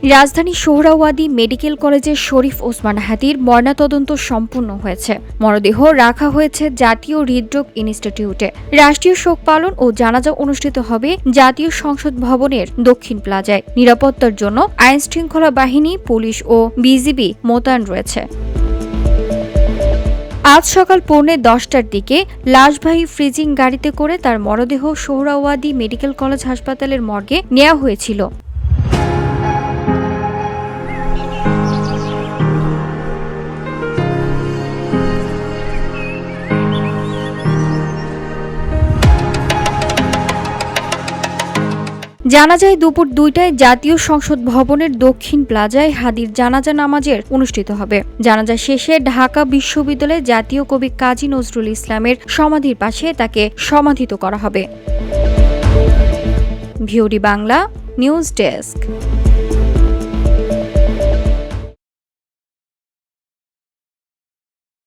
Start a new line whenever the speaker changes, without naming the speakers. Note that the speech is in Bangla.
রাজধানী সোহরাওয়ার্দী মেডিকেল কলেজের শরীফ ওসমান হাদির ময়নাতদন্ত সম্পন্ন হয়েছে। মরদেহ রাখা হয়েছে জাতীয় হৃদরোগ ইনস্টিটিউটে। রাষ্ট্রীয় শোক পালন ও জানাজা অনুষ্ঠিত হবে জাতীয় সংসদ ভবনের দক্ষিণ প্লাজায়। নিরাপত্তার জন্য আইনশৃঙ্খলা বাহিনী, পুলিশ ও বিজিবি মোতায়েন রয়েছে। আজ সকাল 10:45টার দিকে লাশবাহী ফ্রিজিং গাড়িতে করে তার মরদেহ সোহরাওয়ার্দী মেডিকেল কলেজ হাসপাতালের মর্গে নেওয়া হয়েছিল। জানাজায় দুপুর 2টায় জাতীয় সংসদ ভবনের দক্ষিণ প্লাজায় হাদির জানাজা নামাজের অনুষ্ঠিত হবে। জানাজা শেষে ঢাকা বিশ্ববিদ্যালয়ে জাতীয় কবি কাজী নজরুল ইসলামের সমাধির পাশে তাকে সমাধিত করা হবে। VOD Bangla news desk.